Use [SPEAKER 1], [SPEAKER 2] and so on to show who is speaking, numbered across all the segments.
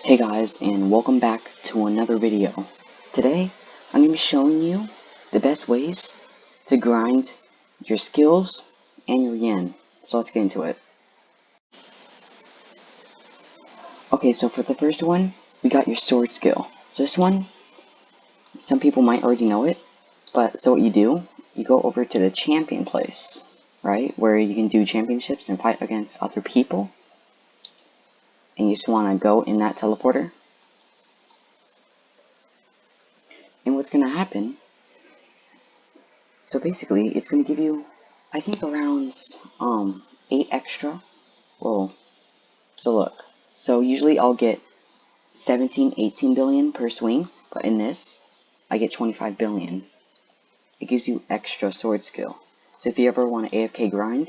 [SPEAKER 1] Hey guys, and welcome back to another video. Today, I'm going to be showing you the best ways to grind your skills and your yen. So let's get into it. Okay, so for the first one, we got your sword skill. So this one, some people might already know it, but so what you do, you go over to the champion place, right? Where you can do championships and fight against other people. And you just want to go in that teleporter. And what's going to happen, so basically, it's going to give you, I think, around 8 extra. Whoa. So look. So usually I'll get 17, 18 billion per swing, but in this, I get 25 billion. It gives you extra sword skill. So if you ever want to AFK grind,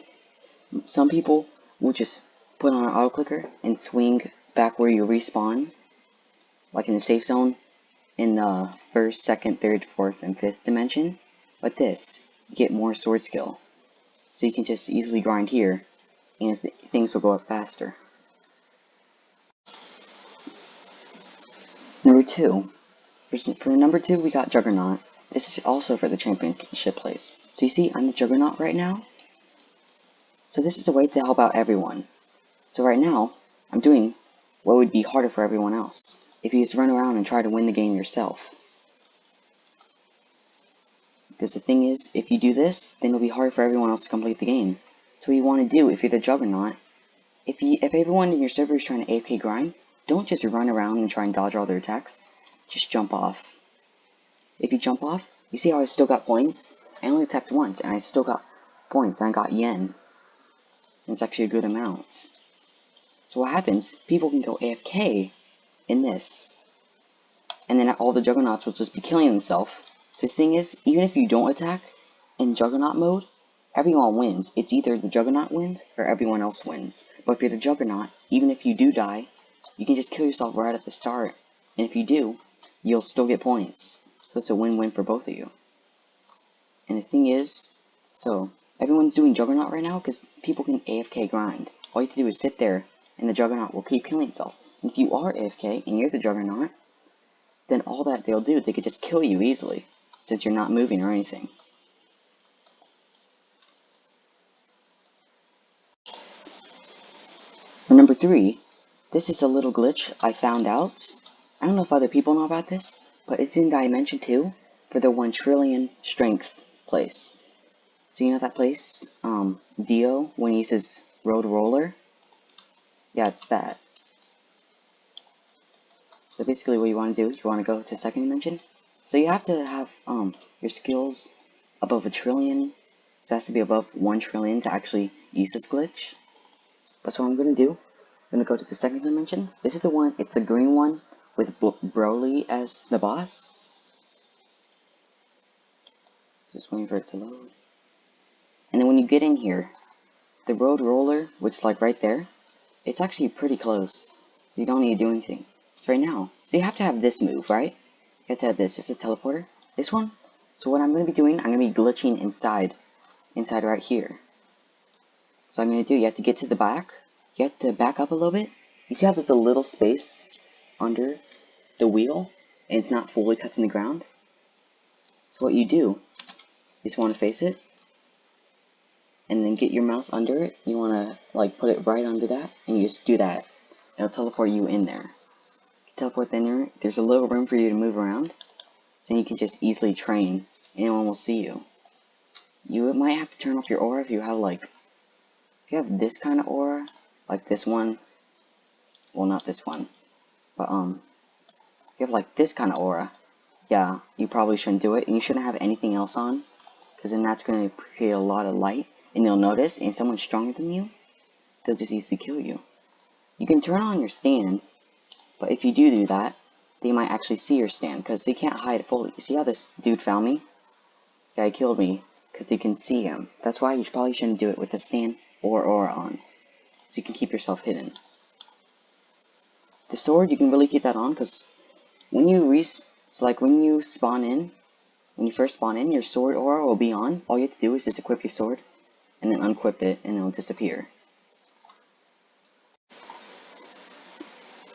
[SPEAKER 1] some people will just put on an auto clicker and swing back where you respawn, like in the safe zone, in the first, second, third, fourth, and fifth dimension. But this, you get more sword skill. So you can just easily grind here, and things will go up faster. Number 2. For number 2, we got Juggernaut. This is also for the championship place. So you see, I'm the Juggernaut right now. So this is a way to help out everyone. So right now, I'm doing what would be harder for everyone else, if you just run around and try to win the game yourself. Because the thing is, if you do this, then it'll be hard for everyone else to complete the game. So what you want to do, if you're the Juggernaut, if everyone in your server is trying to AFK grind, don't just run around and try and dodge all their attacks. Just jump off. If you jump off, you see how I still got points? I only attacked once, and I still got points, and I got yen. And it's actually a good amount. So what happens, people can go AFK in this. And then all the Juggernauts will just be killing themselves. So the thing is, even if you don't attack in Juggernaut mode, everyone wins. It's either the Juggernaut wins, or everyone else wins. But if you're the Juggernaut, even if you do die, you can just kill yourself right at the start. And if you do, you'll still get points. So it's a win-win for both of you. And the thing is, so everyone's doing Juggernaut right now because people can AFK grind. All you have to do is sit there and the Juggernaut will keep killing itself. And if you are AFK and you're the Juggernaut, then all that they'll do, they could just kill you easily, since you're not moving or anything. For number 3, this is a little glitch I found out. I don't know if other people know about this, but it's in Dimension 2 for the 1 trillion strength place. So you know that place, Dio, when he uses Road Roller? Yeah, it's that. So basically what you want to do, you want to go to second dimension. So you have to have your skills above 1 trillion. So it has to be above 1 trillion to actually use this glitch. But so what I'm going to do, I'm going to go to the second dimension. This is the one, it's a green one with Broly as the boss. Just waiting for it to load. And then when you get in here, the Road Roller, which is like right there, it's actually pretty close. You don't need to do anything. It's right now. So you have to have this move, right? You have to have this. It's a teleporter. This one. So what I'm going to be doing, I'm going to be glitching inside right here. So I'm going to do, you have to get to the back. You have to back up a little bit. You see how there's a little space under the wheel, and it's not fully touching the ground? So what you do, you just want to face it, and then get your mouse under it. You want to like put it right under that, and you just do that. It'll teleport you in there. Teleport in there. There's a little room for you to move around, so you can just easily train. Anyone will see you. You might have to turn off your aura if you have like, if you have this kind of aura, like this one. Well, not this one, but if you have like this kind of aura, yeah, you probably shouldn't do it, and you shouldn't have anything else on, because then that's going to create a lot of light, and they'll notice, and someone stronger than you, they'll just easily kill you. You can turn on your stand, but if you do that, they might actually see your stand, because they can't hide it fully. You see how this dude found me? Yeah, he killed me, because they can see him. That's why you probably shouldn't do it with a stand or aura on, so you can keep yourself hidden. The sword, you can really keep that on, because when you when you spawn in, when you first spawn in, your sword aura will be on. All you have to do is just equip your sword, and then unequip it, and it'll disappear.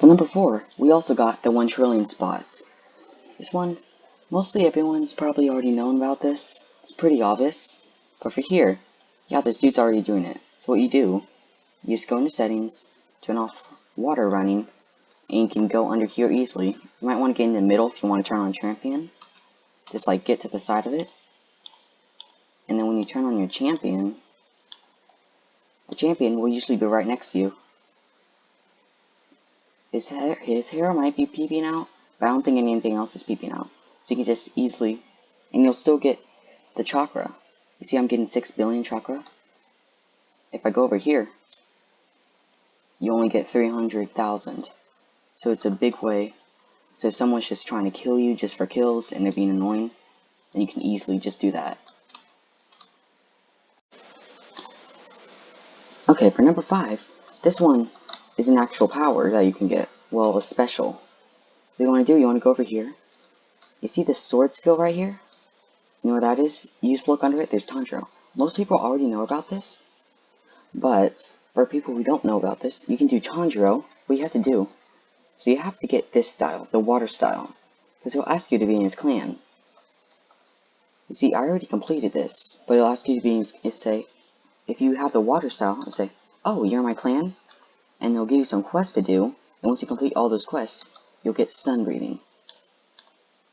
[SPEAKER 1] For number 4, we also got the 1 trillion spot. This one, mostly everyone's probably already known about this. It's pretty obvious. But for here, yeah, this dude's already doing it. So what you do, you just go into settings, turn off water running, and you can go under here easily. You might want to get in the middle if you want to turn on champion. Just like get to the side of it. And then when you turn on your champion, the champion will usually be right next to you. His hair might be peeping out, but I don't think anything else is peeping out. So you can just easily, and you'll still get the chakra. You see I'm getting 6 billion chakra? If I go over here, you only get 300,000. So it's a big way. So if someone's just trying to kill you just for kills and they're being annoying, then you can easily just do that. Okay, for number 5, this one is an actual power that you can get. Well, a special. So you want to go over here. You see this sword skill right here? You know what that is? You just look under it, there's Tanjiro. Most people already know about this. But, for people who don't know about this, you can do Tanjiro. What you have to do, so you have to get this style, the water style. Because he'll ask you to be in his clan. You see, I already completed this. But he'll ask you to be in his, say, if you have the water style, it'll say, oh, you're in my clan? And they'll give you some quests to do. And once you complete all those quests, you'll get sun breathing.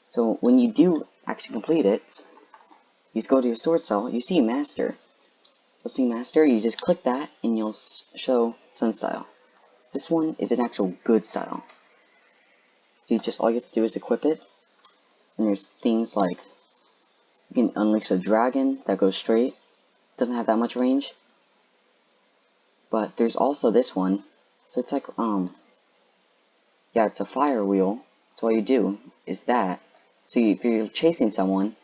[SPEAKER 1] So when you do actually complete it, you just go to your sword style, you see master. You'll see master, you just click that and you'll show sun style. This one is an actual good style. So all you have to do is equip it. And there's things like you can unleash a dragon that goes straight. Doesn't have that much range. But there's also this one. So it's like yeah, it's a fire wheel. So all you do is that. So if you're chasing someone,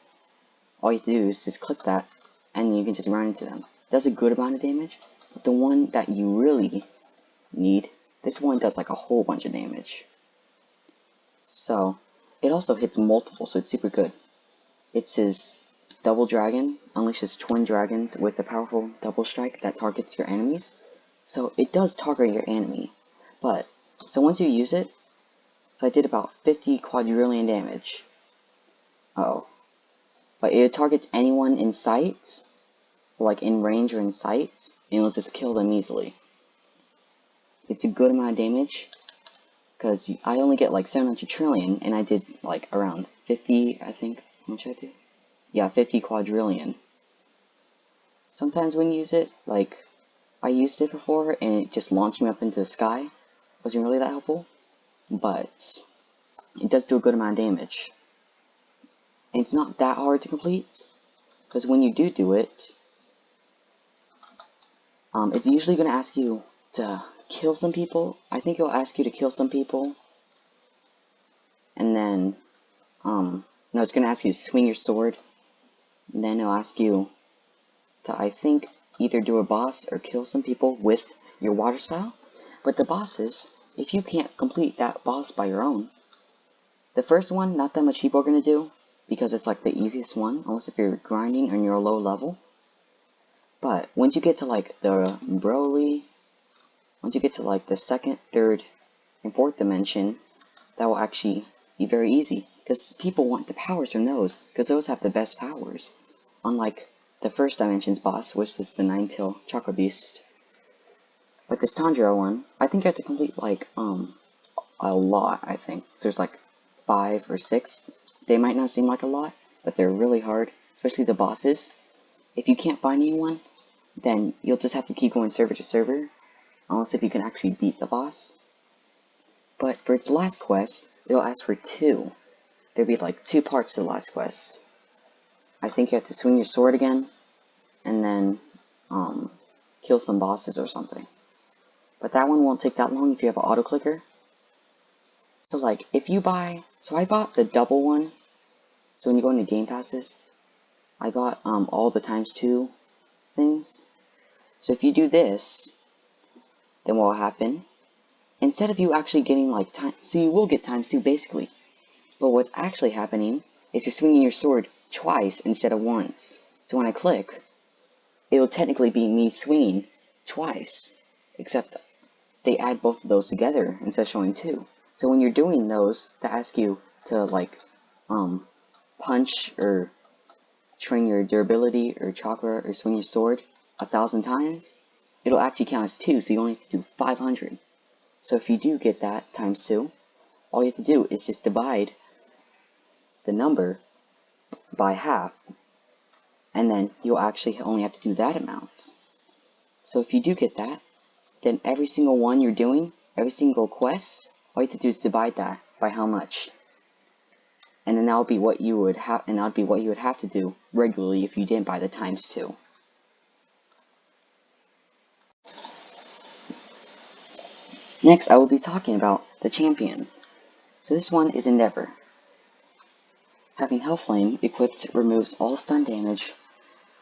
[SPEAKER 1] all you have to do is just click that, and you can just run into them. It does a good amount of damage, but the one that you really need, this one does like a whole bunch of damage. So, it also hits multiple, so it's super good. It's his double dragon, unleashes twin dragons with a powerful double strike that targets your enemies. So it does target your enemy, but, so once you use it, so I did about 50 quadrillion damage. Uh-oh. But it targets anyone in sight, like in range or in sight, and it'll just kill them easily. It's a good amount of damage, because I only get like 700 trillion, and I did like around 50, I think. How much did I do? Yeah, 50 quadrillion. Sometimes when you use it, like, I used it before, and it just launched me up into the sky. Wasn't really that helpful, but it does do a good amount of damage. And it's not that hard to complete, because when you do it, it's usually going to ask you to kill some people. I think it'll ask you to kill some people, and then, no, it's going to ask you to swing your sword, and then it'll ask you to, I think, either do a boss or kill some people with your water style. But the bosses, if you can't complete that boss by your own, the first one, not that much people are going to do, because it's like the easiest one, unless if you're grinding and you're a low level. But once you get to like the Broly, once you get to like the 2nd, 3rd, and 4th dimension, that will actually be very easy, because people want the powers from those, because those have the best powers. Unlike the 1st dimension's boss, which is the 9-tail Chakra Beast. But this Tanjiro one, I think you have to complete like, a lot, I think. So there's like 5 or 6. They might not seem like a lot, but they're really hard, especially the bosses. If you can't find anyone, then you'll just have to keep going server to server, unless if you can actually beat the boss. But for its last quest, it'll ask for 2. There'll be like 2 parts to the last quest. I think you have to swing your sword again, and then, kill some bosses or something. But that one won't take that long if you have an auto clicker. So like, if you buy, so I bought the double one, so when you go into game passes, I bought, all the ×2 things. So if you do this, then what will happen? Instead of you actually getting like time, so you will get ×2 basically. But what's actually happening is you're swinging your sword twice instead of once. So when I click, it will technically be me swinging twice. Except they add both of those together instead of showing two. So when you're doing those that ask you to like punch or train your durability or chakra or swing your sword 1,000 times, it'll actually count as 2, so you only have to do 500. So if you do get that times 2, all you have to do is just divide the number by half, and then you'll actually only have to do that amount. So if you do get that, then every single one you're doing, every single quest, all you have to do is divide that by how much. And then that would be what you would have, and that would be what you would have to do regularly if you didn't buy the times 2. Next, I will be talking about the champion. So this one is Endeavor. Having Hellflame equipped removes all stun damage,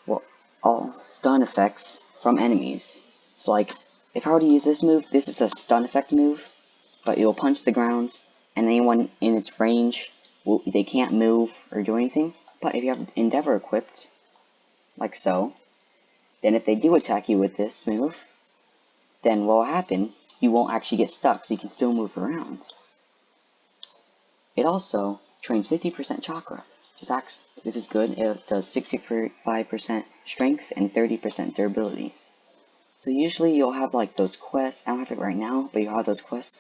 [SPEAKER 1] well, all stun effects from enemies. So like, if I were to use this move, this is the stun effect move, but it will punch the ground, and anyone in its range, they can't move or do anything. But if you have Endeavor equipped, like so, then if they do attack you with this move, then what will happen, you won't actually get stuck, so you can still move around. It also trains 50% chakra, this is good. It does 65% strength and 30% durability. So usually you'll have like those quests, I don't have it right now, but you'll have those quests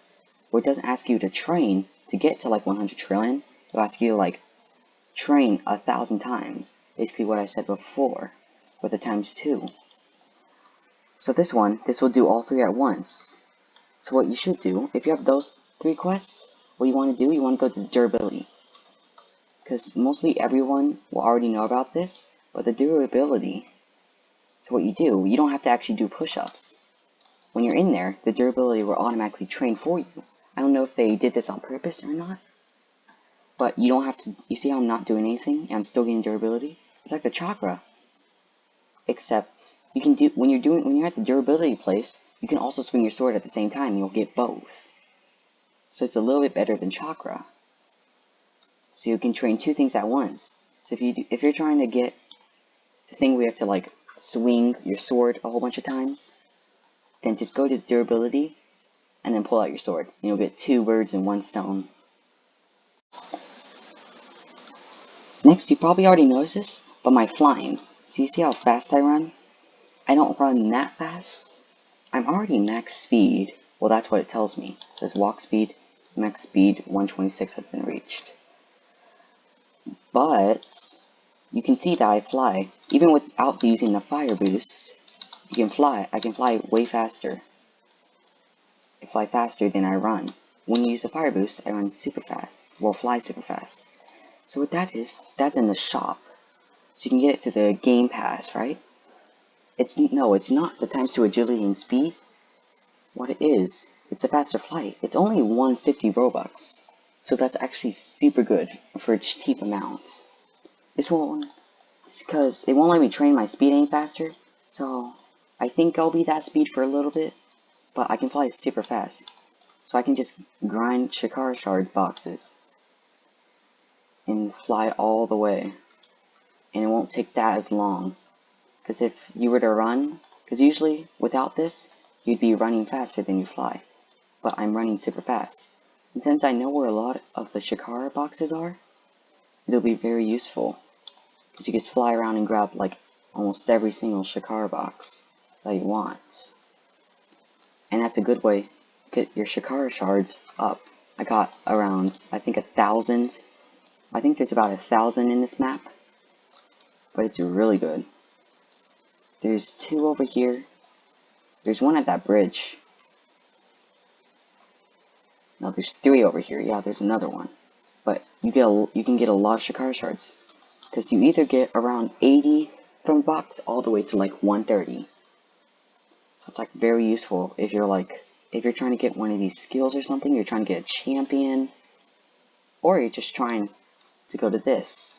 [SPEAKER 1] where it doesn't ask you to train to get to like 100 trillion, it'll ask you to like train 1,000 times, basically what I said before, with the times 2. So this will do all 3 at once. So what you should do, if you have those 3 quests, what you want to do, you want to go to durability. Because mostly everyone will already know about this, but the durability, so what you do, you don't have to actually do push-ups. When you're in there, the durability will automatically train for you. I don't know if they did this on purpose or not, but you don't have to, you see how I'm not doing anything and I'm still getting durability? It's like the chakra. Except, you can do, when you're at the durability place, you can also swing your sword at the same time and you'll get both. So it's a little bit better than chakra. So you can train 2 things at once. So if you're trying to get the thing where you have to like swing your sword a whole bunch of times, then just go to durability and then pull out your sword. And you'll get 2 birds in 1 stone. Next, you probably already noticed this, but my flying. So you see how fast I run? I don't run that fast. I'm already max speed. Well, that's what it tells me. It says walk speed, max speed 126 has been reached. But you can see that I fly. Even without using the fire boost, you can fly. I can fly way faster. I fly faster than I run. When you use the fire boost, I run super fast. Well, fly super fast. So what that is, that's in the shop. So you can get it through the game pass, right? It's not the times 2 agility and speed. What it is, it's a faster flight. It's only 150 Robux. So that's actually super good for a cheap amount. This one, because it won't let me train my speed any faster, so I think I'll be that speed for a little bit, but I can fly super fast. So I can just grind Shakara Shard boxes and fly all the way, and it won't take that as long. Because if you were to run, because usually without this, you'd be running faster than you fly, but I'm running super fast. And since I know where a lot of the Shakara boxes are, it'll be very useful. Because you can fly around and grab like almost every single Shakara box that you want. And that's a good way to get your Shakara shards up. I got around, I think 1,000. I think there's about 1,000 in this map. But it's really good. There's 2 over here. There's 1 at that bridge. No, there's 3 over here. Yeah, there's another one. But you can get a lot of Shakara shards. Because you either get around 80 from a box all the way to like 130. So it's like very useful if you're trying to get one of these skills or something, you're trying to get a champion, or you're just trying to go to this.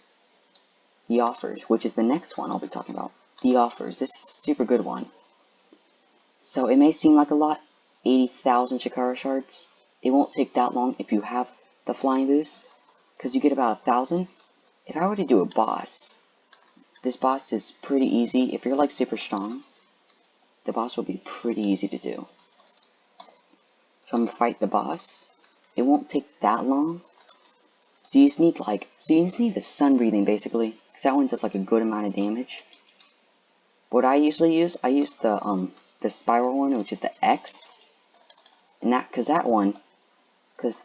[SPEAKER 1] The offers, which is the next one I'll be talking about. The offers. This is a super good one. So it may seem like a lot, 80,000 Shakara shards. It won't take that long if you have the flying boost, because you get about 1,000. If I were to do a boss, this boss is pretty easy. If you're like super strong, the boss will be pretty easy to do. So I'm gonna fight the boss. It won't take that long. So you just need the sun breathing basically, because that one does like a good amount of damage. What I usually use, I use the spiral one, which is the X, and because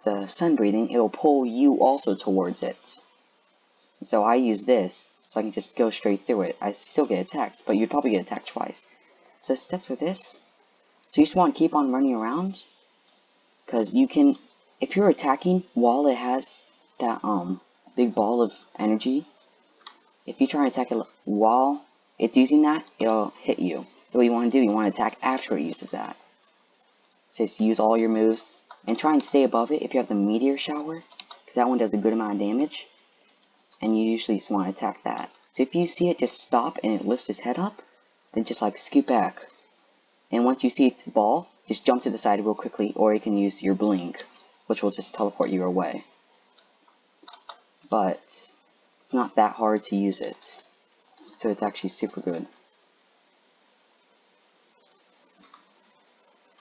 [SPEAKER 1] the sun breathing, it'll pull you also towards it. So I use this, so I can just go straight through it. I still get attacked, but you'd probably get attacked twice. So steps for this. So you just want to keep on running around, because you can, if you're attacking while it has that big ball of energy, if you try to attack it while it's using that, it'll hit you. So what you want to do, you want to attack after it uses that. So just use all your moves, and try and stay above it if you have the meteor shower, because that one does a good amount of damage, and you usually just want to attack that. So if you see it just stop and it lifts its head up, then just like scoot back. And once you see its ball, just jump to the side real quickly, or you can use your blink, which will just teleport you away. But it's not that hard to use it, so it's actually super good.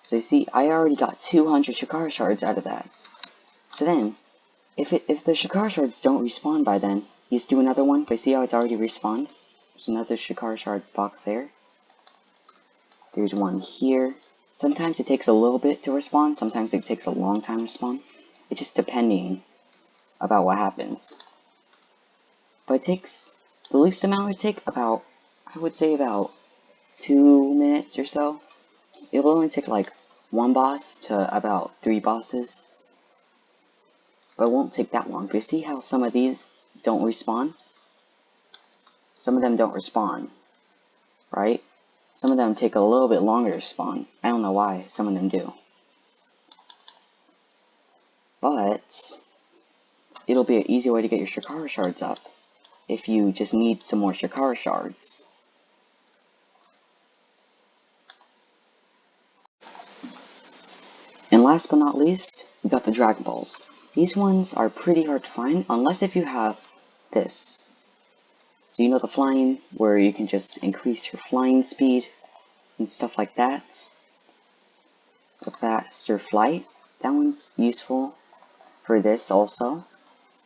[SPEAKER 1] So you see, I already got 200 Shakara shards out of that. So then, if the Shakara shards don't respawn by then, you just do another one, but see how it's already respawned? There's another Shakara shard box there. There's one here. Sometimes it takes a little bit to respawn, sometimes it takes a long time to respawn. It's just depending about what happens. But it takes, the least amount would take about, I would say about 2 minutes or so. It will only take like 1 boss to about 3 bosses. But it won't take that long. But you see how some of these don't respawn? Some of them don't respawn, right? Some of them take a little bit longer to spawn. I don't know why some of them do. But it'll be an easy way to get your Shakara shards up if you just need some more Shakara shards. And last but not least, we got the Dragon Balls. These ones are pretty hard to find unless if you have this. So you know the flying, where you can just increase your flying speed and stuff like that. The faster flight, that one's useful for this also.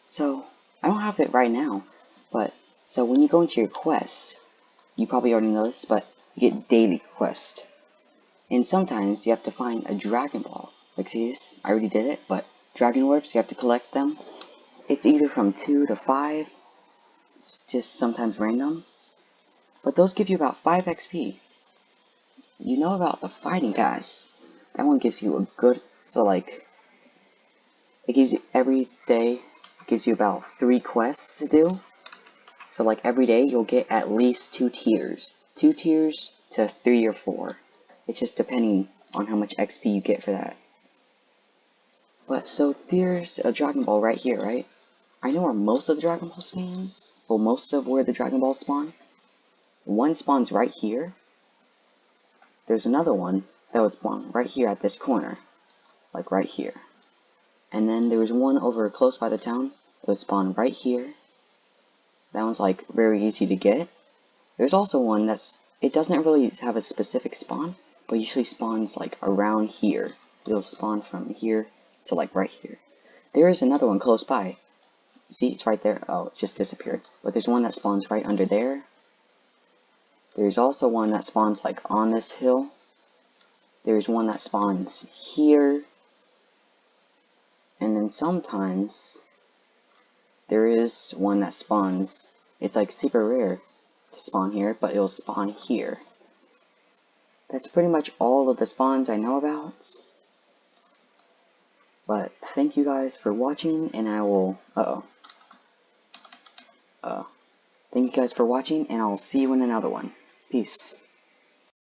[SPEAKER 1] So I don't have it right now, but so when you go into your quest, you probably already know this, but you get daily quest. And sometimes you have to find a Dragon Ball. Like see this, I already did it, but Dragon Orbs, you have to collect them. It's either from 2 to 5, it's just sometimes random. But those give you about 5 XP. You know about the Fighting Pass. That one gives you a good, so like, it gives you every day, it gives you about 3 quests to do. So like every day you'll get at least 2 tiers. 2 tiers to 3 or 4. It's just depending on how much XP you get for that. But so there's a Dragon Ball right here, right? I know where most of the Dragon Ball spawns. Well, most of where the Dragon Balls spawn. One spawns right here. There's another one that would spawn right here at this corner. Like right here. And then there was one over close by the town that would spawn right here. That one's like very easy to get. There's also one that's, it doesn't really have a specific spawn, but usually spawns like around here. It'll spawn from here to like right here. There is another one close by. See, it's right there. Oh, it just disappeared. But there's one that spawns right under there. There's also one that spawns like on this hill. There's one that spawns here. And then sometimes there is one that spawns. It's like super rare to spawn here, but it'll spawn here. That's pretty much all of the spawns I know about. But thank you guys for watching, and I will, thank you guys for watching, and I'll see you in another one. Peace.